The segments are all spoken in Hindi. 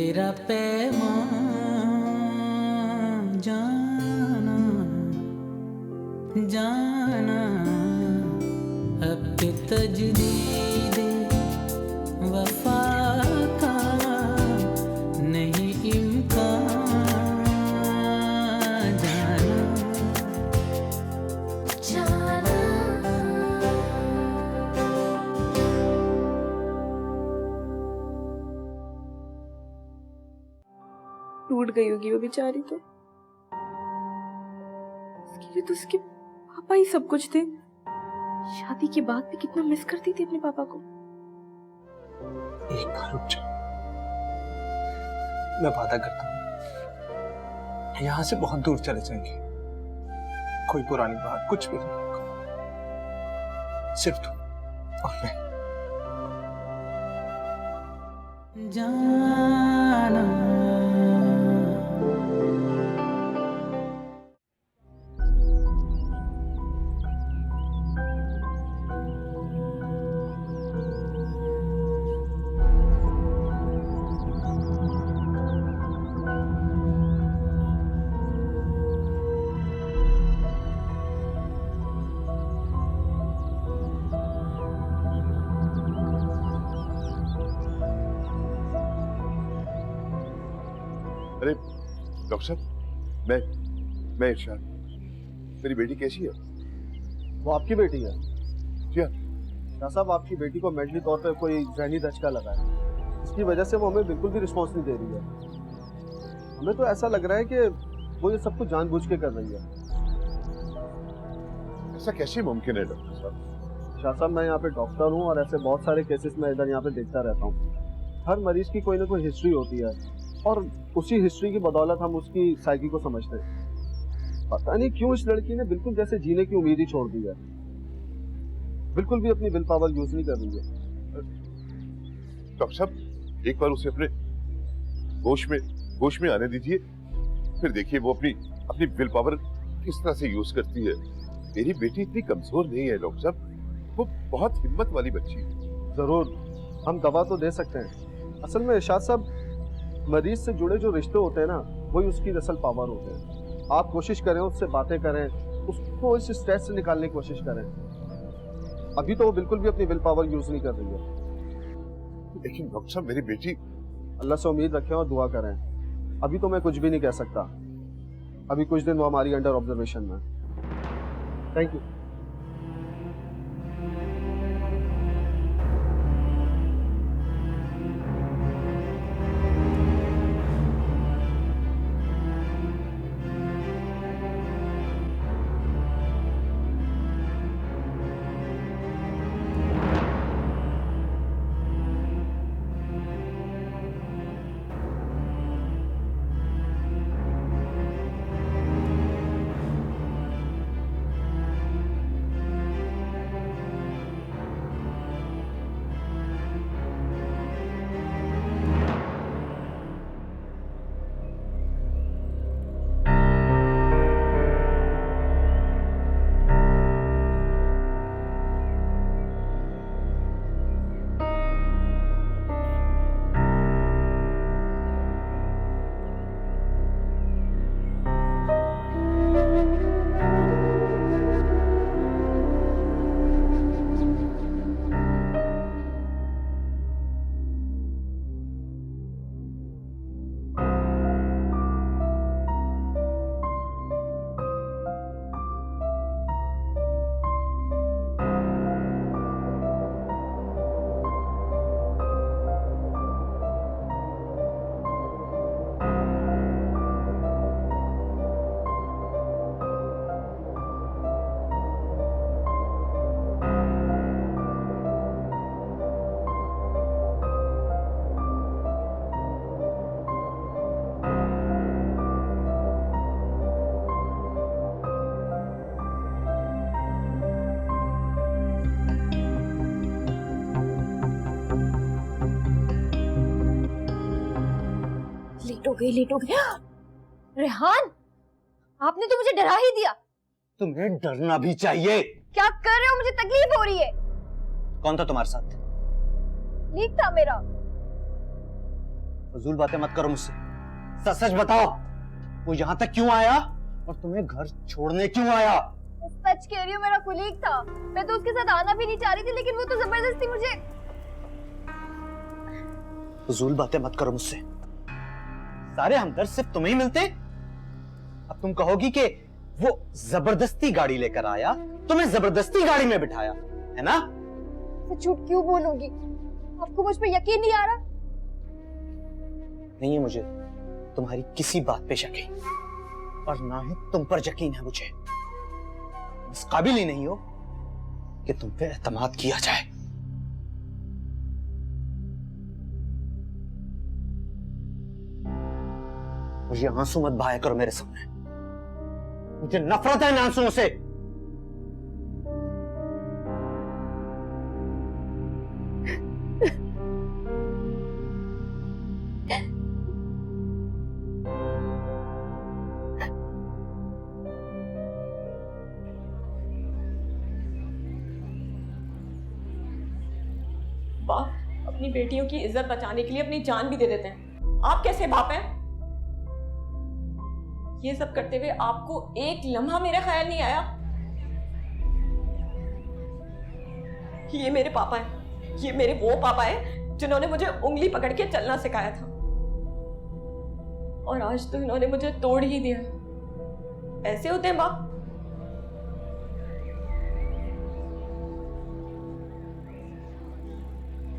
तेरा पैमान जाना जाना अब के तजदीद वफा का नहीं इम्कान जाना जाना। टूट गई होगी वो बेचारी तो। उसके लिए तो उसके पापा ही सब कुछ थे। शादी के बाद भी कितना मिस करती थी अपने पापा को। एक बार रुक जा, मैं वादा करता हूँ यहाँ से बहुत दूर चले जाएंगे। कोई पुरानी बात कुछ भी नहीं होगा, सिर्फ तू और मैं। जाना अरे डॉक्टर साहब, मैं इरशाद। मेरी बेटी कैसी है? वो आपकी बेटी है? क्या? शाह साहब, आपकी बेटी को मेंटली तौर पे कोई जहनी धचका लगा है। इसकी वजह से वो हमें बिल्कुल भी रिस्पॉन्स नहीं दे रही है। हमें तो ऐसा लग रहा है कि वो ये सब कुछ जानबूझ के कर रही है। ऐसा कैसे मुमकिन है डॉक्टर साहब? शाह साहब, मैं यहाँ पे डॉक्टर हूँ और ऐसे बहुत सारे केसेस में इधर यहाँ पे देखता रहता हूँ। हर मरीज की कोई ना कोई हिस्ट्री होती है और उसी हिस्ट्री की बदौलत हम उसकी साइकी को समझते हैं। पता नहीं क्यों इस लड़की ने बिल्कुल जैसे जीने की उम्मीद ही छोड़ दी है। बिल्कुल भी अपनी विल पावर यूज नहीं कर रही है। डॉक्टर साहब, एक बार उसे अपने होश में आने दीजिए, फिर देखिए वो अपनी विल पावर किस तरह से यूज करती है। मेरी बेटी इतनी कमजोर नहीं है डॉक्टर साहब, वो बहुत हिम्मत वाली बच्ची है। जरूर, हम दवा तो दे सकते हैं। असल में इरशाद साहब, मरीज से जुड़े जो रिश्ते होते हैं ना, वही उसकी असल पावर होते हैं। आप कोशिश करें, उससे बातें करें, उसको इस स्ट्रेस से निकालने की कोशिश करें। अभी तो वो बिल्कुल भी अपनी विल पावर यूज नहीं कर रही है। लेकिन डॉक्टर साहब, मेरी बेटी... अल्लाह से उम्मीद रखें और दुआ करें। अभी तो मैं कुछ भी नहीं कह सकता। अभी कुछ दिन वो हमारी अंडर ऑब्जर्वेशन में। Thank you. लेट हो गई। रेहान, आपने तो मुझे डरा ही दिया। तुम्हें डरना भी चाहिए। क्या कर रहे हो? मुझे तकलीफ हो रही है। कौन था तुम्हारे साथ? लीक था मेरा। फजूल बातें मत करो मुझसे, सच सच बताओ, वो यहाँ तक क्यों आया और तुम्हें घर छोड़ने क्यों आया? सच कह रही हूँ, मेरा कुलीग था। मैं तो उसके साथ आना भी नहीं चाह रही थी, लेकिन वो तो जबरदस्ती मुझे। फजूल बातें मत करो मुझसे, सारे हमदर्द सिर्फ तुम्हें ही मिलते। अब तुम कहोगी कि वो जबरदस्ती गाड़ी लेकर आया, तुम्हें जबरदस्ती गाड़ी में बिठाया, है ना? मैं झूठ क्यों बोलूंगी? आपको मुझ पर यकीन नहीं आ रहा? नहीं है मुझे तुम्हारी किसी बात पे शक है, और ना ही तुम पर यकीन है मुझे। इस काबिल ही नहीं हो कि तुम पे एतमाद किया जाए। मुझे आंसू मत बहाया करो मेरे सामने, मुझे नफरत है इन आंसुओं से। बाप अपनी बेटियों की इज्जत बचाने के लिए अपनी जान भी दे देते हैं। आप कैसे बाप हैं? ये सब करते हुए आपको एक लम्हा मेरा ख्याल नहीं आया कि ये मेरे पापा हैं, ये मेरे वो पापा हैं जिन्होंने मुझे उंगली पकड़ के चलना सिखाया था, और आज तो इन्होंने मुझे तोड़ ही दिया। ऐसे होते हैं बाप?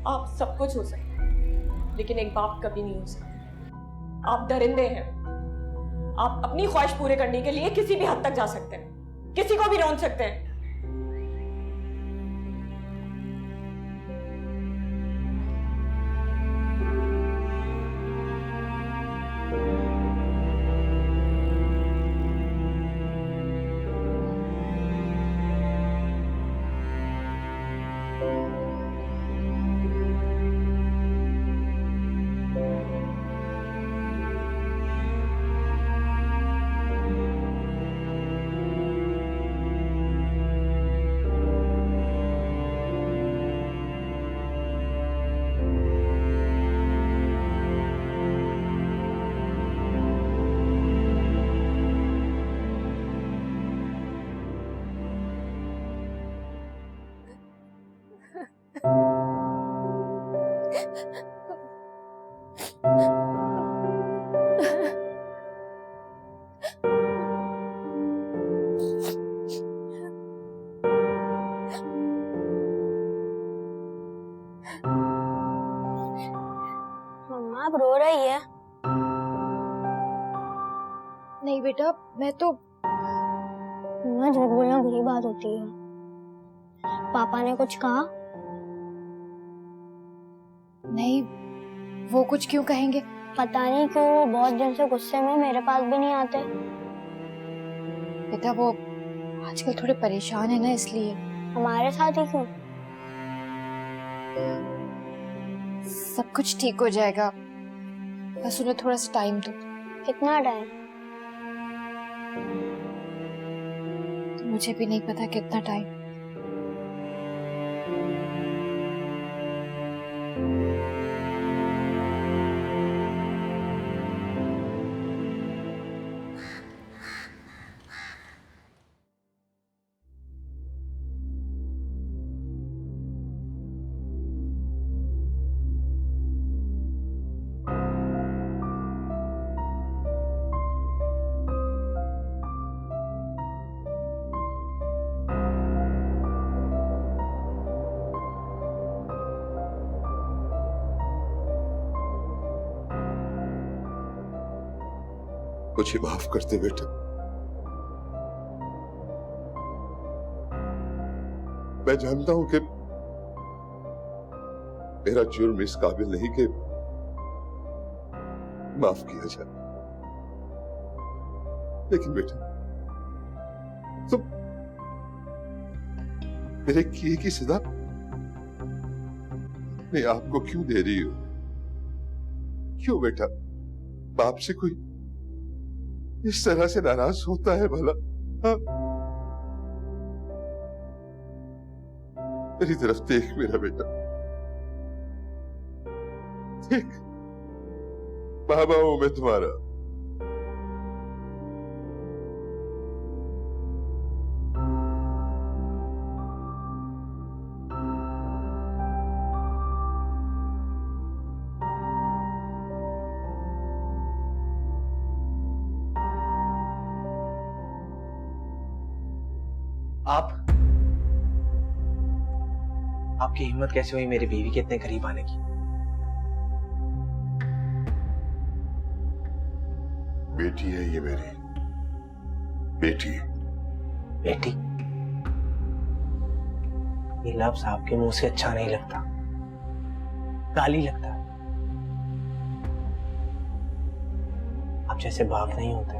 आप सब कुछ हो सकते हैं, लेकिन एक बाप कभी नहीं हो सकता। आप दरिंदे हैं। आप अपनी ख्वाहिश पूरे करने के लिए किसी भी हद तक जा सकते हैं, किसी को भी रोक सकते हैं। मम्मा आप रो रही है? नहीं बेटा, मैं तो मम्मा झूठ बोलना बुरी बात होती है। पापा ने कुछ कहा? नहीं, वो कुछ क्यों कहेंगे? पता नहीं क्यों वो बहुत दिन से गुस्से में मेरे पास भी नहीं आते। बेटा वो आजकल थोड़े परेशान है ना, इसलिए। हमारे साथ ही क्यों? सब कुछ ठीक हो जाएगा, बस उन्हें थोड़ा सा टाइम दो। कितना टाइम? मुझे भी नहीं पता कितना टाइम। मुझे माफ कर दे बेटा। मैं जानता हूं कि मेरा जुर्म इस काबिल नहीं कि माफ किया जाए, लेकिन बेटा तुम मेरे किए की सजा मैं आपको क्यों दे रही हो? क्यों बेटा? बाप से कोई इस तरह से नाराज होता है भला? हाँ? मेरी तरफ देख मेरा बेटा, देख। बाबा हूं मैं तुम्हारा। आपकी हिम्मत कैसे हुई मेरी बीवी के इतने करीब आने की? बेटी है ये मेरी बेटी। बेटी? ये लफ्ज आपके मुंह से अच्छा नहीं लगता, गाली लगता है। आप जैसे बाप नहीं होते,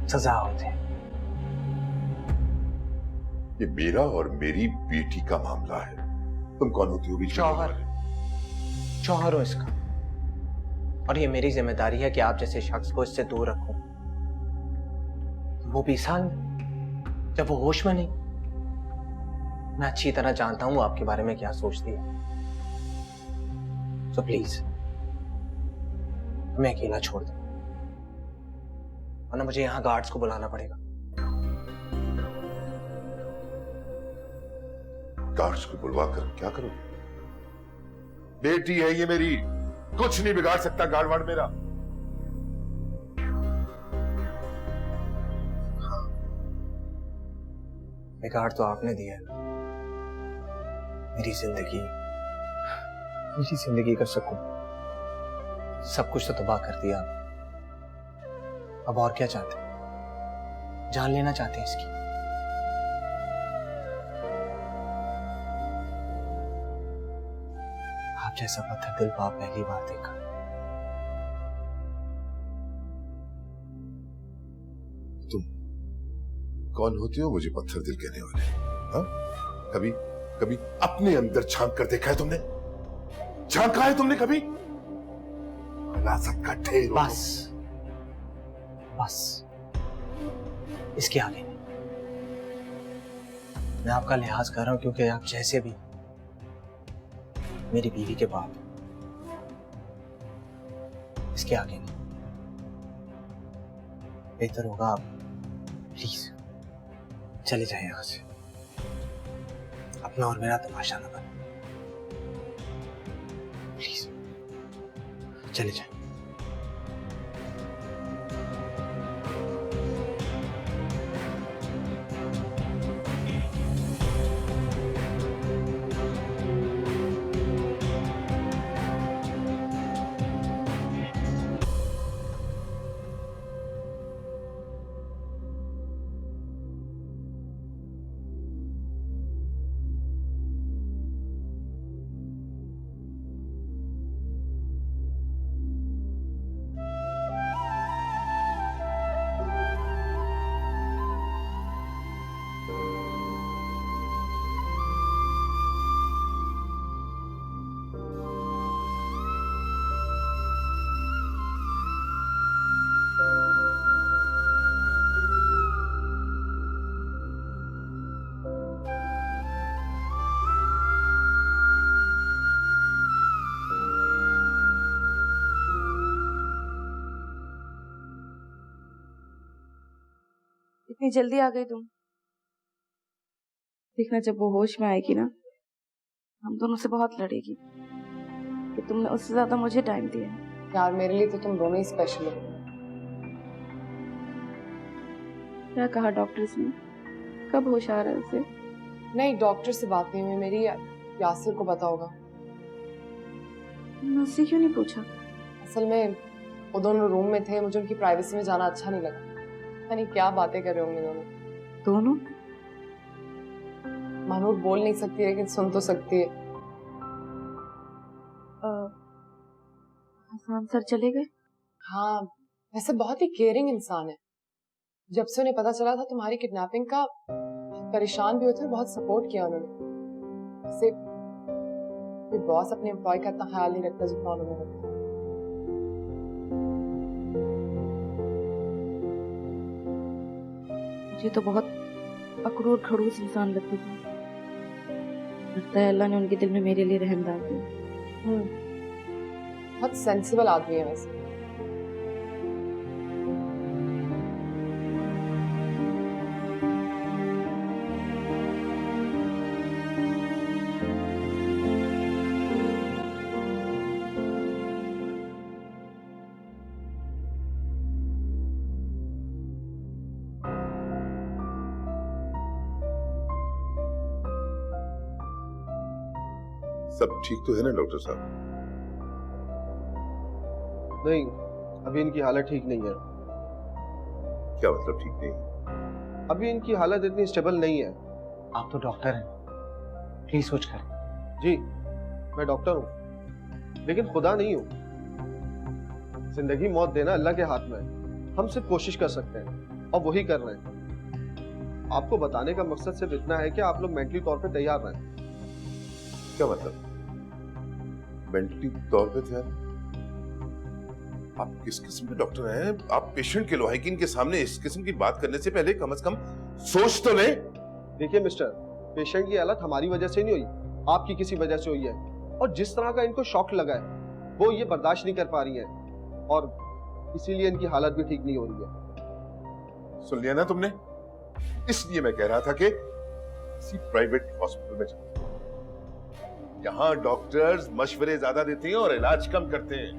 सजा होते हैं। ये मेरा और मेरी बेटी का मामला है। तुम कौन होती हो? शौहर हो इसका, और ये मेरी जिम्मेदारी है कि आप जैसे शख्स को इससे दूर रखूं। वो 20 साल में, जब वो होश में नहीं। मैं अच्छी तरह जानता हूं वो आपके बारे में क्या सोचती है। सो प्लीज मैं अकेला छोड़ दूं, वरना मुझे यहां गार्ड्स को बुलाना पड़ेगा। गार्ड्स को बुलवा कर क्या करोगे? बेटी है ये मेरी, कुछ नहीं बिगाड़ सकता गार्ड वार्ड मेरा। बिगाड़ तो आपने दिया है। मेरी जिंदगी का सुकून सब कुछ तो तबाह कर दिया। अब और क्या चाहते हैं? जान लेना चाहते हैं इसकी? आप जैसा पत्थर दिल बाप पहली बार देखा। तुम कौन होती हो मुझे पत्थर दिल कहने वाले? हाँ? कभी कभी अपने अंदर झांक कर देखा है तुमने? झांका है तुमने कभी? विरासत का ढेर हो। बस इसके आगे नहीं। मैं आपका लिहाज कर रहा हूं क्योंकि आप जैसे भी मेरी बीवी के बाप। इसके आगे नहीं। बेहतर होगा आप प्लीज चले जाएं यहां से। अपना और मेरा तमाशा न बने। प्लीज चले जाएं। इतनी जल्दी आ गई तुम? देखना जब वो होश में आएगी ना, हम दोनों से बहुत लड़ेगी कि तुमने उससे ज्यादा मुझे टाइम दिया है। यार मेरे लिए तो तुम दोनों ही स्पेशल हो। क्या कहा डॉक्टर्स ने? कब होश आ रहा है उसे? नहीं, डॉक्टर से बात नहीं हुई मेरी। यासिर को पता होगा। मुझसे क्यों नहीं पूछा? असल में वो दोनों रूम में थे, मुझे उनकी प्राइवेसी में जाना अच्छा नहीं लगा। पता नहीं क्या बातें कर रहे होंगे दोनों। मानूर बोल नहीं सकती लेकिन सुन तो सकती है। हसन सर चले गए? हाँ, वैसे बहुत ही केयरिंग इंसान है। जब से उन्हें पता चला था तुम्हारी किडनैपिंग का, परेशान भी होते, बहुत सपोर्ट किया उन्होंने। वैसे बॉस अपने एम्प्लॉय का इतना ख्याल नहीं रखता जितना उन्होंने रखा। मुझे तो बहुत अकड़ू खड़ूस इंसान लगती थी। लगता है अल्लाह ने उनके दिल में मेरे लिए रहम डाल दिया। बहुत सेंसिबल आदमी है वैसे। सब ठीक तो है ना डॉक्टर साहब? नहीं, अभी इनकी हालत ठीक नहीं है। क्या मतलब ठीक नहीं? अभी इनकी हालत इतनी स्टेबल नहीं है। आप तो डॉक्टर हैं, प्लीज कुछ करें। जी, मैं डॉक्टर हूँ, लेकिन खुदा नहीं हूँ। जिंदगी मौत देना अल्लाह के हाथ में है। हम सिर्फ कोशिश कर सकते हैं और वही कर रहे हैं। आपको बताने का मकसद सिर्फ इतना है कि आप लोग मेंटली तौर पे तैयार रहें। क्या मतलब? मेंटली तौर पे थे? आप किस किस्म के डॉक्टर हैं? आप पेशेंट के लोहाइकीन के सामने इस किस्म की बात करने से पहले कम से कम सोच तो लें। देखिए मिस्टर, पेशेंट की हालत हमारी वजह से नहीं हुई, आपकी किसी वजह से हुई है। और जिस तरह का इनको शॉक लगा है वो ये बर्दाश्त नहीं कर पा रही है और इसीलिए इनकी हालत भी ठीक नहीं हो रही है। सुन लिया ना तुमने? इसलिए मैं कह रहा था कि किसी प्राइवेट हॉस्पिटल में जाओ। यहाँ डॉक्टर्स मशवरे ज्यादा देते हैं और इलाज कम करते हैं।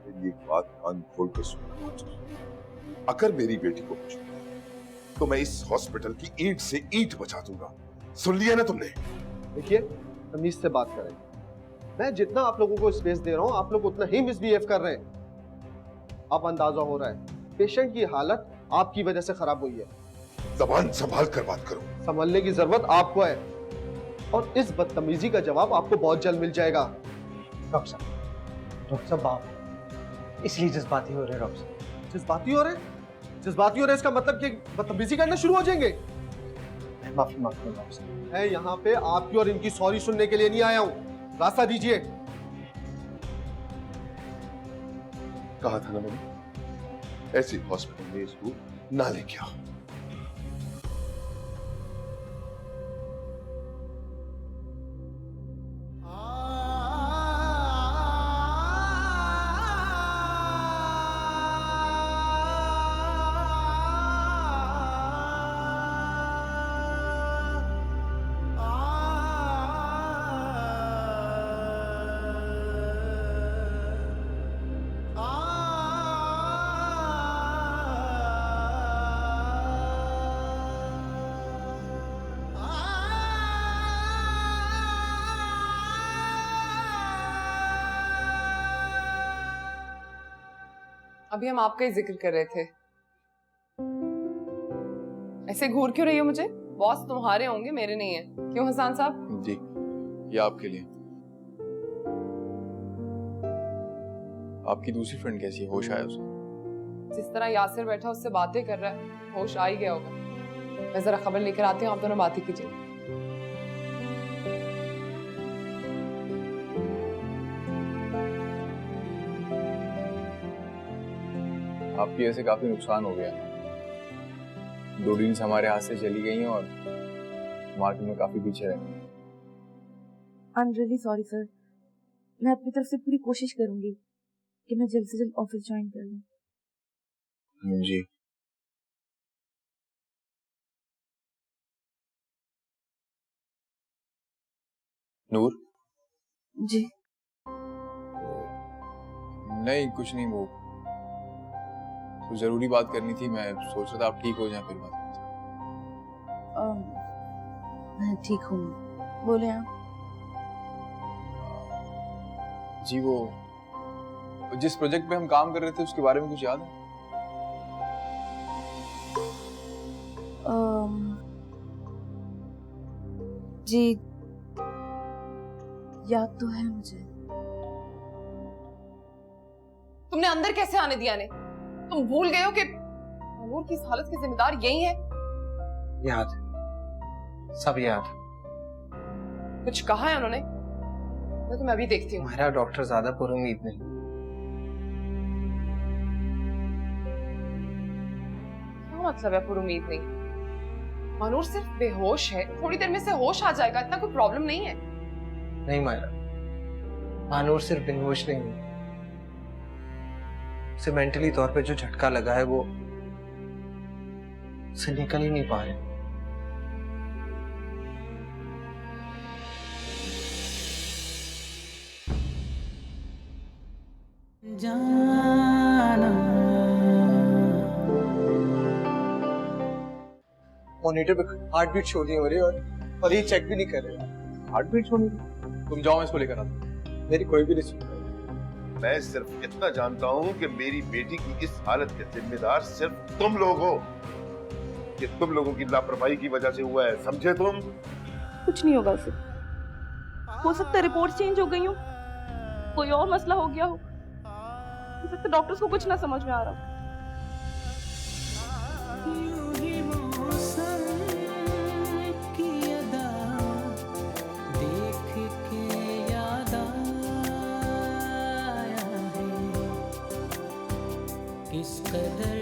मेरी एक बात कान खोल कर सुनना, अगर मेरी बेटी को कुछ हुआ तो मैं इस हॉस्पिटल की ईंट से ईंट बचा दूंगा। सुन लिया ना तुमने? देखिए, तमीज से बात करें। मैं जितना आप लोगों को स्पेस दे रहा हूं, आप लोग उतना ही मिसबिहेव कर रहे हैं। अब अंदाजा हो रहा है पेशेंट की हालत आपकी वजह से खराब हुई है। जबान संभाल कर बात करो। संभलने की जरूरत आपको है और इस बदतमीजी का जवाब आपको बहुत जल्द मिल जाएगा। डॉक्टर साहब आप इसलिए जज्बाती हो रहे हैं। डॉक्टर साहब जज्बाती हो रहे? जज्बाती हो रहे इसका मतलब कि बदतमीजी करना शुरू हो जाएंगे? माफी मांगता हूं डॉक्टर साहब। मैं यहाँ पे आपकी और इनकी सॉरी सुनने के लिए नहीं आया हूँ। रास्ता दीजिए। कहा था ना मैंने, ऐसे हॉस्पिटल में इसको ना लेके आओ। अभी हम आपका ही जिक्र कर रहे थे। ऐसे घूर क्यों रही हो मुझे? बॉस तुम्हारे होंगे, मेरे नहीं है। क्यों हसन साहब? जी, ये आपके लिए। आपकी दूसरी फ्रेंड कैसी है? होश आया उसे? जिस तरह यासिर बैठा उससे बातें कर रहा है, होश आ ही गया होगा। मैं जरा खबर लेकर आती हूँ, आप दोनों बातें कीजिए। आपकी वजह से काफी नुकसान हो गया। 2 डील्स हमारे हाथ से चली गई हैं और मार्केट में काफी पीछे रह गए। I am really sorry sir. मैं अपनी तरफ से पूरी कोशिश करूंगी कि मैं जल्द से जल्द ऑफिस ज्वाइन कर लूं। जी, नूर? जी नहीं, कुछ नहीं। वो तो जरूरी बात करनी थी। मैं सोच रहा था आप ठीक हो जाए फिर बात करते हैं। मैं ठीक हूँ, बोले आप। जी, वो जिस प्रोजेक्ट पे हम काम कर रहे थे उसके बारे में कुछ याद है? जी याद तो है मुझे। तुमने अंदर कैसे आने दिया ने? तुम भूल गए हो कि नूर की इस हालत की जिम्मेदार यही है? याद, सब याद। कुछ कहा है उन्होंने? मैं तुम्हें अभी देखती हूँ। हमारा डॉक्टर ज्यादा पुरुमीद नहीं। क्या मतलब है पुरुमीद नहीं? मनूर सिर्फ बेहोश है, थोड़ी देर में से होश आ जाएगा, इतना कोई प्रॉब्लम नहीं है। नहीं मायरा, महानूर सिर्फ बेहोश नहीं हुई, उसे मेंटली तौर पे जो झटका लगा है वो उसे निकल ही नहीं पा रहे। जाना मॉनिटर पे हार्ट बीट शो नहीं हो रही और ये चेक भी नहीं कर रहे। हार्ट बीट छोड़ी तुम जाओ, मैं इसको लेकर आता हूँ। मेरी कोई भी नहीं सुन रही। मैं सिर्फ इतना जानता हूं कि मेरी बेटी की इस हालत के जिम्मेदार सिर्फ तुम लोग हो। ये तुम लोगों की लापरवाही की वजह से हुआ है, समझे तुम? कुछ नहीं होगा उसे। हो सकता है रिपोर्ट चेंज हो गई हो, कोई और मसला हो गया हो सकता है डॉक्टर्स को कुछ ना समझ में आ रहा हो। यूं ही मौसम की अदा देख के याद आया है किस कदर